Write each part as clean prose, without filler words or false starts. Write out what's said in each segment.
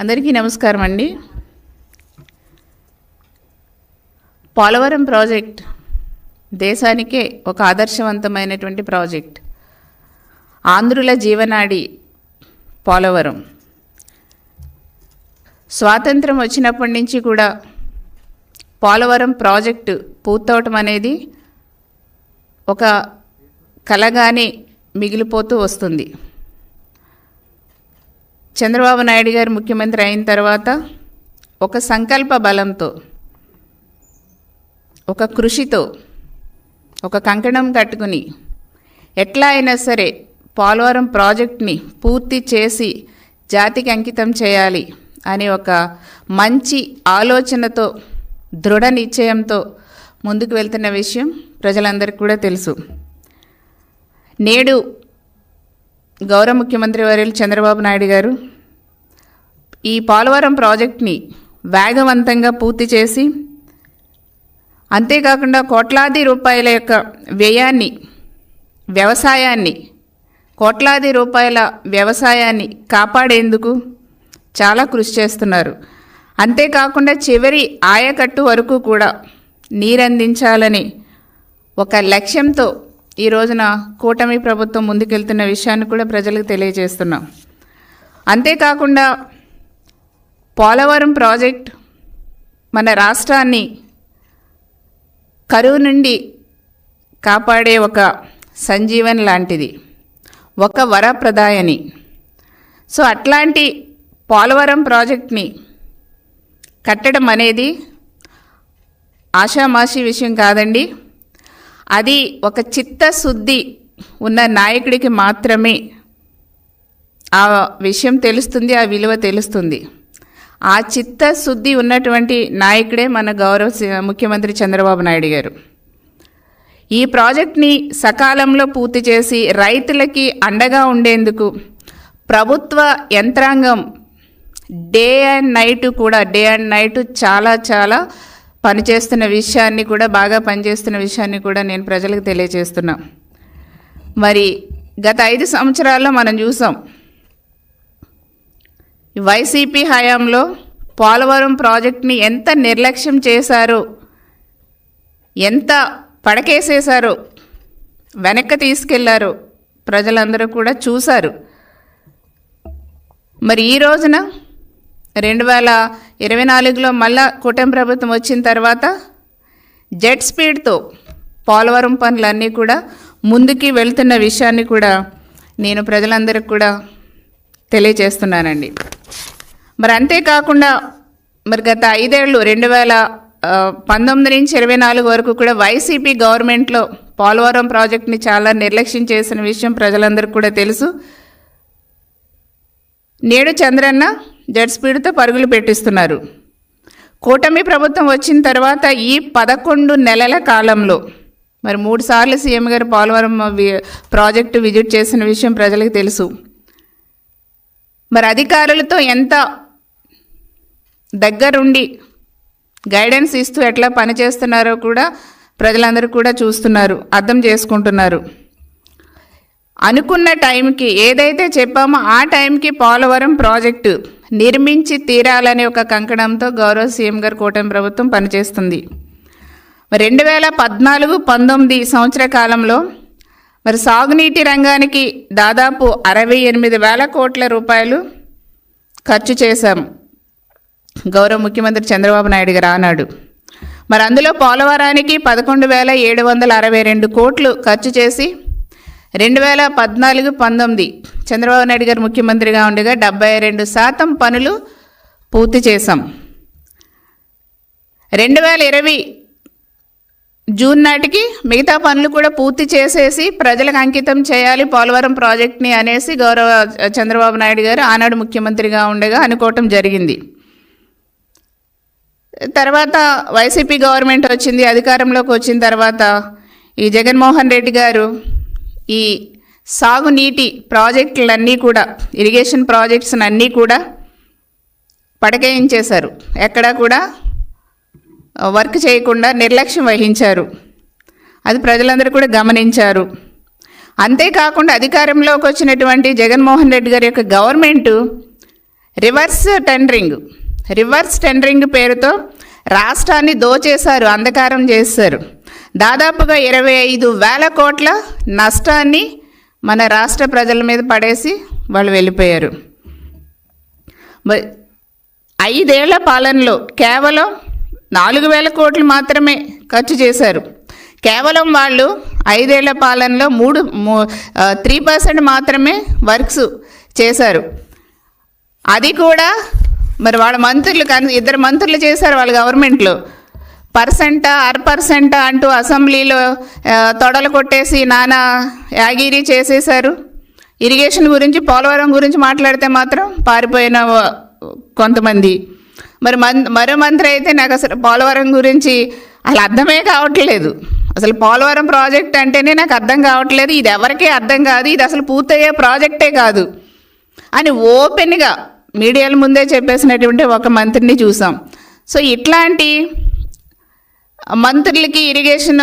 అందరికీ నమస్కారం అండి. పోలవరం ప్రాజెక్ట్ దేశానికే ఒక ఆదర్శవంతమైనటువంటి ప్రాజెక్ట్. ఆంధ్రుల జీవనాడి పోలవరం. స్వాతంత్రం వచ్చినప్పటి నుంచి కూడా పోలవరం ప్రాజెక్టు పూర్తవటం అనేది ఒక కలగానే మిగిలిపోతూ వస్తుంది. చంద్రబాబు నాయుడు గారు ముఖ్యమంత్రి అయిన తర్వాత ఒక సంకల్ప బలంతో, ఒక కృషితో, ఒక కంకణం కట్టుకుని ఎట్లా అయినా సరే పోలవరం ప్రాజెక్ట్ని పూర్తి చేసి జాతికి అంకితం చేయాలి అనే ఒక మంచి ఆలోచనతో, దృఢ నిశ్చయంతో ముందుకు వెళ్తున్న విషయం ప్రజలందరికీ కూడా తెలుసు. నేడు గౌరవ ముఖ్యమంత్రి వర్యులు చంద్రబాబు నాయుడు గారు ఈ పోలవరం ప్రాజెక్ట్ని వేగవంతంగా పూర్తి చేసి, అంతేకాకుండా కోట్లాది రూపాయల యొక్క వ్యయాన్ని, కోట్లాది రూపాయల వ్యవసాయాన్ని కాపాడేందుకు చాలా కృషి చేస్తున్నారు. అంతేకాకుండా చివరి ఆయకట్టు వరకు కూడా నీరందించాలని ఒక లక్ష్యంతో ఈ రోజున కూటమి ప్రభుత్వం ముందుకెళ్తున్న విషయాన్ని కూడా ప్రజలకు తెలియజేస్తున్నాం. అంతేకాకుండా పోలవరం ప్రాజెక్ట్ మన రాష్ట్రాన్ని కరువు నుండి కాపాడే ఒక సంజీవన్ లాంటిది, ఒక వరప్రదాయని. సో అట్లాంటి పోలవరం ప్రాజెక్ట్ని కట్టడం అనేది ఆషామాషి విషయం కాదండి. అది ఒక చిత్తశుద్ధి ఉన్న నాయకుడికి మాత్రమే ఆ విషయం తెలుస్తుంది, ఆ విలువ తెలుస్తుంది. ఆ చిత్తశుద్ధి ఉన్నటువంటి నాయకుడే మన గౌరవ ముఖ్యమంత్రి చంద్రబాబు నాయుడు గారు. ఈ ప్రాజెక్ట్ని సకాలంలో పూర్తి చేసి రైతులకి అండగా ఉండేందుకు ప్రభుత్వ యంత్రాంగం డే అండ్ నైట్ చాలా పనిచేస్తున్న విషయాన్ని కూడా, బాగా పనిచేస్తున్న విషయాన్ని కూడా నేను ప్రజలకు తెలియజేస్తున్నా. మరి గత 5 సంవత్సరాల్లో మనం చూసాం, వైసీపీ హయాంలో పోలవరం ప్రాజెక్ట్ని ఎంత నిర్లక్ష్యం చేశారో, ఎంత పడకేసేశారో, వెనక్కి తీసుకెళ్లారో ప్రజలందరూ కూడా చూశారు. మరి ఈ రోజున 2024లో మళ్ళా కూటమి ప్రభుత్వం వచ్చిన తర్వాత జెట్ స్పీడ్తో పోలవరం పనులన్నీ కూడా ముందుకి వెళ్తున్న విషయాన్ని కూడా నేను ప్రజలందరికీ కూడా తెలియజేస్తున్నానండి. మరి అంతేకాకుండా మరి గత 5 ఏళ్ళు 2019 నుంచి 24 వరకు కూడా వైసీపీ గవర్నమెంట్లో పోలవరం ప్రాజెక్ట్ని చాలా నిర్లక్ష్యం చేసిన విషయం ప్రజలందరికీ కూడా తెలుసు. నేడు చంద్రన్న జెట్ స్పీడ్తో పరుగులు పెట్టిస్తున్నారు. కూటమి ప్రభుత్వం వచ్చిన తర్వాత ఈ 11 నెలల కాలంలో మరి 3 సార్లు సీఎం గారు పోలవరం ప్రాజెక్టు విజిట్ చేసిన విషయం ప్రజలకు తెలుసు. మరి అధికారులతో ఎంత దగ్గరుండి గైడెన్స్ ఇస్తూ ఎట్లా పనిచేస్తున్నారో కూడా ప్రజలందరూ కూడా చూస్తున్నారు, అర్థం చేసుకుంటున్నారు. అనుకున్న టైంకి ఏదైతే చెప్పామో ఆ టైంకి పోలవరం ప్రాజెక్టు నిర్మించి తీరాలనే ఒక కంకణంతో గౌరవ సీఎం గారు కూటమి ప్రభుత్వం పనిచేస్తుంది. 2014-19 సంవత్సర కాలంలో మరి సాగునీటి రంగానికి దాదాపు 68,000 కోట్ల రూపాయలు ఖర్చు చేశాం గౌరవ ముఖ్యమంత్రి చంద్రబాబు నాయుడు గారు ఆనాడు. మరి అందులో పోలవరానికి 11,762 కోట్లు ఖర్చు చేసి 2014-19 చంద్రబాబు నాయుడు గారు ముఖ్యమంత్రిగా ఉండగా 72% పనులు పూర్తి చేశాం. 2020 జూన్ నాటికి మిగతా పనులు కూడా పూర్తి చేసేసి ప్రజలకు అంకితం చేయాలి పోలవరం ప్రాజెక్ట్ని అనేసి గౌరవ చంద్రబాబు నాయుడు గారు ఆనాడు ముఖ్యమంత్రిగా ఉండగా అనుకోవటం జరిగింది. తర్వాత వైసీపీ గవర్నమెంట్ వచ్చింది, అధికారంలోకి వచ్చిన తర్వాత ఈ జగన్మోహన్ రెడ్డి గారు ఈ సాగునీటి ప్రాజెక్టులన్నీ కూడా, ఇరిగేషన్ ప్రాజెక్ట్స్ అన్నీ కూడా పడకేయించేశారు. ఎక్కడా కూడా వర్క్ చేయకుండా నిర్లక్ష్యం వహించారు. అది ప్రజలందరూ కూడా గమనించారు. అంతేకాకుండా అధికారంలోకి వచ్చినటువంటి జగన్మోహన్ రెడ్డి గారి యొక్క గవర్నమెంటు రివర్స్ టెండరింగ్ పేరుతో రాష్ట్రాన్ని దోచేశారు, అంధకారం చేశారు. దాదాపుగా 25,000 కోట్ల నష్టాన్ని మన రాష్ట్ర ప్రజల మీద పడేసి వాళ్ళు వెళ్ళిపోయారు. 5 ఏళ్ల పాలనలో కేవలం 4,000 కోట్లు మాత్రమే ఖర్చు చేశారు. కేవలం వాళ్ళు 5 ఏళ్ల పాలనలో 3% మాత్రమే వర్క్స్ చేశారు. అది కూడా మరి వాళ్ళ మంత్రులు, కానీ 2 మంత్రులు చేశారు వాళ్ళ గవర్నమెంట్లో. %, అంటూ అసెంబ్లీలో తొడలు కొట్టేసి నానా యాగిరి చేసేశారు. ఇరిగేషన్ గురించి, పోలవరం గురించి మాట్లాడితే మాత్రం పారిపోయిన కొంతమంది. మరి మరో మంత్రి అయితే నాకు అసలు పోలవరం గురించి అసలు అర్థమే కావట్లేదు. అసలు పోలవరం ప్రాజెక్ట్ అంటేనే నాకు అర్థం కావట్లేదు, ఇది ఎవరికీ అర్థం కాదు, ఇది అసలు పూర్తయ్యే ప్రాజెక్టే కాదు అని ఓపెన్గా మీడియాల ముందే చెప్పేసినటువంటి ఒక మంత్రిని చూసాం. సో ఇట్లాంటి మంత్రులకి ఇరిగేషన్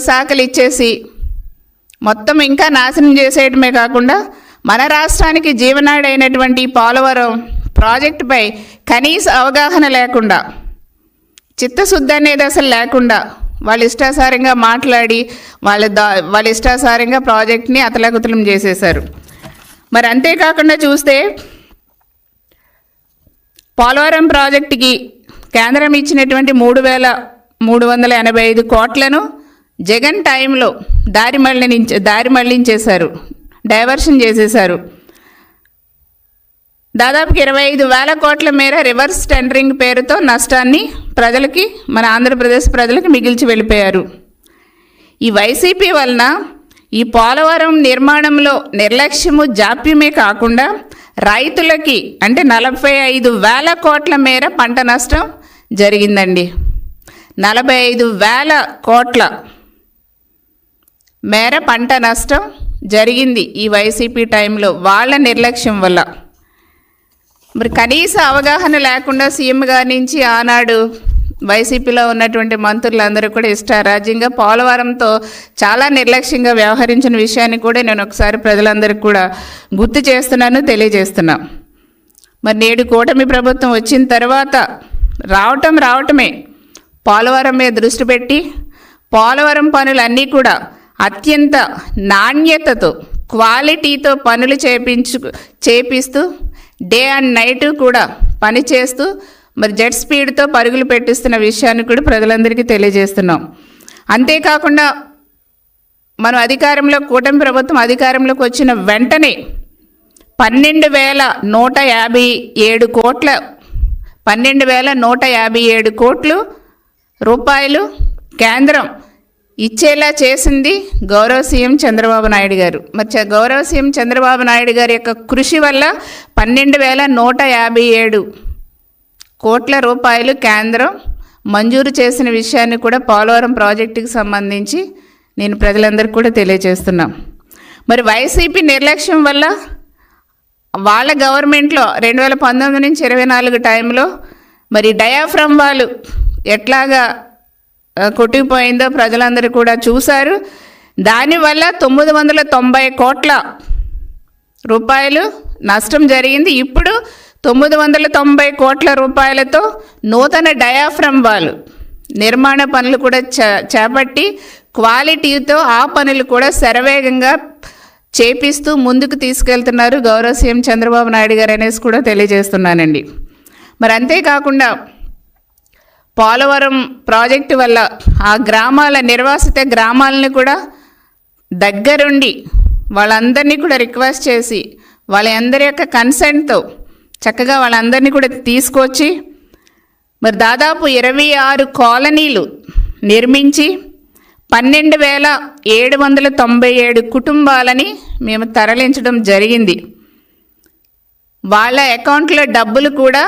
శాఖలు ఇచ్చేసి మొత్తం ఇంకా నాశనం చేసేయటమే కాకుండా మన రాష్ట్రానికి జీవనాడైనటువంటి పోలవరం ప్రాజెక్టుపై కనీస అవగాహన లేకుండా, చిత్తశుద్ధి అనేది అసలు లేకుండా వాళ్ళు ఇష్టాసారంగా మాట్లాడి వాళ్ళ ఇష్టాసారంగా ప్రాజెక్ట్ని అతలాకుతలం చేసేశారు. మరి అంతేకాకుండా చూస్తే పోలవరం ప్రాజెక్టుకి కేంద్రం ఇచ్చినటువంటి 3,385 కోట్లను జగన్ టైంలో దారి మళ్లించేశారు, డైవర్షన్ చేసేశారు. దాదాపు 25,000 కోట్ల మేర రివర్స్ టెండరింగ్ పేరుతో నష్టాన్ని ప్రజలకి, మన ఆంధ్రప్రదేశ్ ప్రజలకి మిగిల్చి వెళ్ళిపోయారు. ఈ వైసీపీ వలన ఈ పోలవరం నిర్మాణంలో నిర్లక్ష్యము, జాప్యమే కాకుండా రైతులకి అంటే 45,000 కోట్ల మేర పంట నష్టం జరిగిందండి. 45,000 కోట్ల మేర పంట నష్టం జరిగింది ఈ వైసీపీ టైంలో వాళ్ళ నిర్లక్ష్యం వల్ల. మరి కనీస అవగాహన లేకుండా సీఎం గారి నుంచి ఆనాడు వైసీపీలో ఉన్నటువంటి మంత్రులందరూ కూడా ఇష్టారాజ్యంగా పోలవరంతో చాలా నిర్లక్ష్యంగా వ్యవహరించిన విషయాన్ని కూడా నేను ఒకసారి ప్రజలందరికీ కూడా గుర్తు చేస్తున్నాను, తెలియజేస్తున్నా. మరి నేడు కూటమి ప్రభుత్వం వచ్చిన తర్వాత రావటమే పోలవరం మీద దృష్టి పెట్టి పోలవరం పనులన్నీ కూడా అత్యంత నాణ్యతతో, క్వాలిటీతో పనులు చేపిస్తూ డే అండ్ నైట్ కూడా పనిచేస్తూ మరి జెట్ స్పీడ్తో పరుగులు పెట్టిస్తున్న విషయాన్ని కూడా ప్రజలందరికీ తెలియజేస్తున్నాం. అంతేకాకుండా మనం కూటమి ప్రభుత్వం అధికారంలోకి వచ్చిన వెంటనే 12,157 కోట్ల రూపాయలు కేంద్రం ఇచ్చేలా చేసింది గౌరవ సీఎం చంద్రబాబు నాయుడు గారు. మరి గౌరవ సీఎం చంద్రబాబు నాయుడు గారి యొక్క కృషి వల్ల 12,157 కోట్ల రూపాయలు కేంద్రం మంజూరు చేసిన విషయాన్ని కూడా పోలవరం ప్రాజెక్టుకి సంబంధించి నేను ప్రజలందరికీ కూడా తెలియజేస్తున్నాం. మరి వైసీపీ నిర్లక్ష్యం వల్ల వాళ్ళ గవర్నమెంట్లో 2019 నుంచి 24 టైంలో మరి డయాఫ్రమ్ వాళ్ళు ఎట్లాగా కొట్టుకుపోయిందో ప్రజలందరూ కూడా చూశారు. దానివల్ల 990 కోట్ల రూపాయలు నష్టం జరిగింది. ఇప్పుడు 990 కోట్ల రూపాయలతో నూతన డయాఫ్రమ్ వాళ్ళు నిర్మాణ పనులు కూడా చేపట్టి క్వాలిటీతో ఆ పనులు కూడా శరవేగంగా చేపిస్తూ ముందుకు తీసుకెళ్తున్నారు గౌరవ సీఎం చంద్రబాబు నాయుడు గారు అనేసి కూడా తెలియజేస్తున్నానండి. మరి అంతేకాకుండా పోలవరం ప్రాజెక్టు వల్ల ఆ గ్రామాల నిర్వాసిత గ్రామాలని కూడా దగ్గరుండి వాళ్ళందరినీ కూడా రిక్వెస్ట్ చేసి వాళ్ళందరి యొక్క కన్సెంట్తో చక్కగా వాళ్ళందరినీ కూడా తీసుకొచ్చి మరి దాదాపు 26 కాలనీలు నిర్మించి 12,797 కుటుంబాలని మేము తరలించడం జరిగింది. వాళ్ళ అకౌంట్లో డబ్బులు కూడా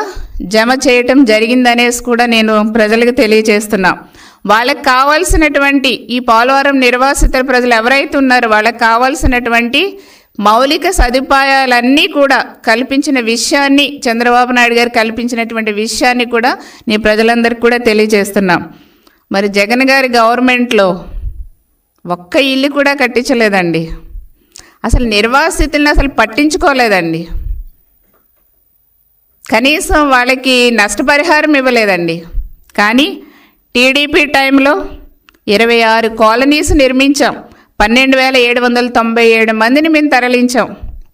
జమ చేయటం జరిగిందనేసి కూడా నేను ప్రజలకు తెలియజేస్తున్నా. వాళ్ళకి కావాల్సినటువంటి ఈ పోలవరం నిర్వాసిత ప్రజలు ఎవరైతే ఉన్నారో వాళ్ళకి కావాల్సినటువంటి మౌలిక సదుపాయాలన్నీ కూడా కల్పించిన విషయాన్ని, చంద్రబాబు నాయుడు గారు కల్పించినటువంటి విషయాన్ని కూడా నేను ప్రజలందరికీ కూడా తెలియజేస్తున్నాం. మరి జగన్ గారి గవర్నమెంట్లో ఒక్క ఇల్లు కూడా కట్టించలేదండి. అసలు నిర్వాసితులను అసలు పట్టించుకోలేదండి. కనీసం వాళ్ళకి నష్టపరిహారం ఇవ్వలేదండి. కానీ టీడీపీ టైంలో 26 కాలనీస్ నిర్మించాం, 12,797 మందిని మేము తరలించాం,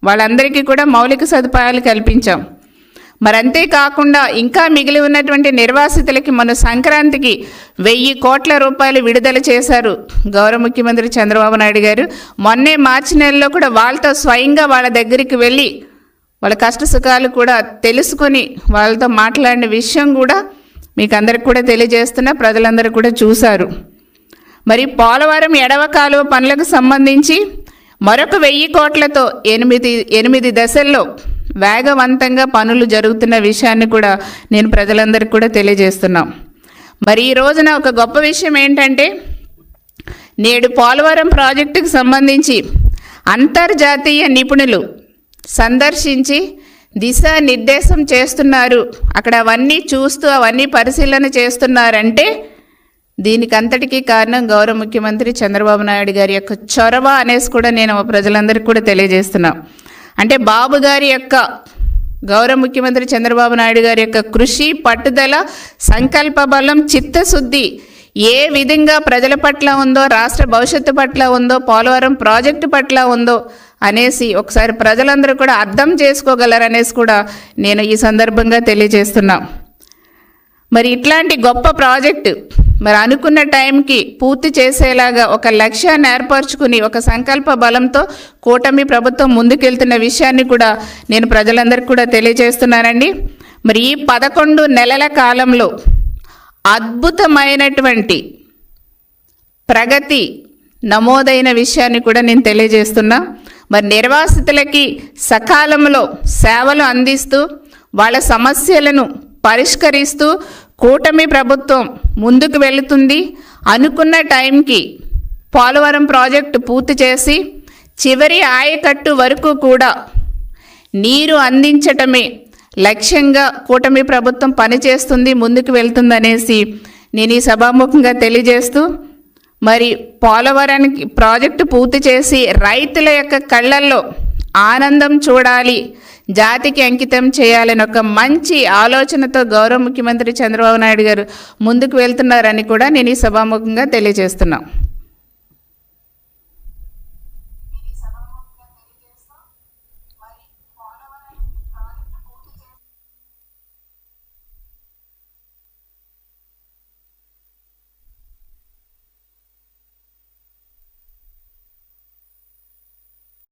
వాళ్ళందరికీ కూడా మౌలిక సదుపాయాలు కల్పించాం. మరి అంతేకాకుండా ఇంకా మిగిలి ఉన్నటువంటి నిర్వాసితులకి మన సంక్రాంతికి 1,000 కోట్ల రూపాయలు విడుదల చేశారు గౌరవ ముఖ్యమంత్రి చంద్రబాబు నాయుడు గారు. మొన్నే మార్చి నెలలో కూడా వాళ్ళతో స్వయంగా వాళ్ళ దగ్గరికి వెళ్ళి వాళ్ళ కష్ట సుఖాలు కూడా తెలుసుకొని వాళ్ళతో మాట్లాడిన విషయం కూడా మీకు అందరికి కూడా తెలియజేస్తున్నా, ప్రజలందరూ కూడా చూశారు. మరి పోలవరం ఎడవ కాలువ పనులకు సంబంధించి మరొక 1,000 కోట్లతో 8 దశల్లో వేగవంతంగా పనులు జరుగుతున్న విషయాన్ని కూడా నేను ప్రజలందరికీ కూడా తెలియజేస్తున్నాం. మరి ఈ రోజున ఒక గొప్ప విషయం ఏంటంటే, నేడు పోలవరం ప్రాజెక్టుకు సంబంధించి అంతర్జాతీయ నిపుణులు సందర్శించి దిశానిర్దేశం చేస్తున్నారు. అక్కడ అవన్నీ చూస్తూ అవన్నీ పరిశీలన చేస్తున్నారంటే దీనికి అంతటికీ కారణం గౌరవ ముఖ్యమంత్రి చంద్రబాబు నాయుడు గారి యొక్క చొరవ అనేసి కూడా నేను ప్రజలందరికీ కూడా తెలియజేస్తున్నాను. అంటే బాబు గారి యొక్క గౌరవ ముఖ్యమంత్రి చంద్రబాబు నాయుడు గారి యొక్క కృషి, పట్టుదల, సంకల్ప బలం, చిత్తశుద్ధి ఏ విధంగా ప్రజల పట్ల ఉందో, రాష్ట్ర భవిష్యత్తు పట్ల ఉందో, పోలవరం ప్రాజెక్టు పట్ల ఉందో అనేసి ఒకసారి ప్రజలందరూ కూడా అర్థం చేసుకోగలరనేసి కూడా నేను ఈ సందర్భంగా తెలియజేస్తున్నా. మరి ఇట్లాంటి గొప్ప ప్రాజెక్టు మరి అనుకున్న టైంకి పూర్తి చేసేలాగా ఒక లక్ష్యాన్ని ఏర్పరచుకుని ఒక సంకల్ప బలంతో కూటమి ప్రభుత్వం ముందుకెళ్తున్న విషయాన్ని కూడా నేను ప్రజలందరికీ కూడా తెలియజేస్తున్నానండి. మరి ఈ 11 నెలల కాలంలో అద్భుతమైనటువంటి ప్రగతి నమోదైన విషయాన్ని కూడా నేను తెలియజేస్తున్నా. మరి నిర్వాసితులకి సకాలంలో సేవలు అందిస్తూ వాళ్ళ సమస్యలను పరిష్కరిస్తూ కూటమి ప్రభుత్వం ముందుకు వెళుతుంది. అనుకున్న టైంకి పోలవరం ప్రాజెక్టు పూర్తి చేసి చివరి ఆయకట్టు వరకు కూడా నీరు అందించటమే లక్ష్యంగా కూటమి ప్రభుత్వం పనిచేస్తుంది, ముందుకు వెళ్తుందనేసి నేను ఈ సభాముఖంగా తెలియజేస్తూ, మరి పోలవరానికి ప్రాజెక్టు పూర్తి చేసి రైతుల యొక్క కళ్ళల్లో ఆనందం చూడాలి, జాతికి అంకితం చేయాలని ఒక మంచి ఆలోచనతో గౌరవ ముఖ్యమంత్రి చంద్రబాబు నాయుడు గారు ముందుకు వెళ్తున్నారని కూడా నేను ఈ సభాముఖంగా తెలియజేస్తున్నాను.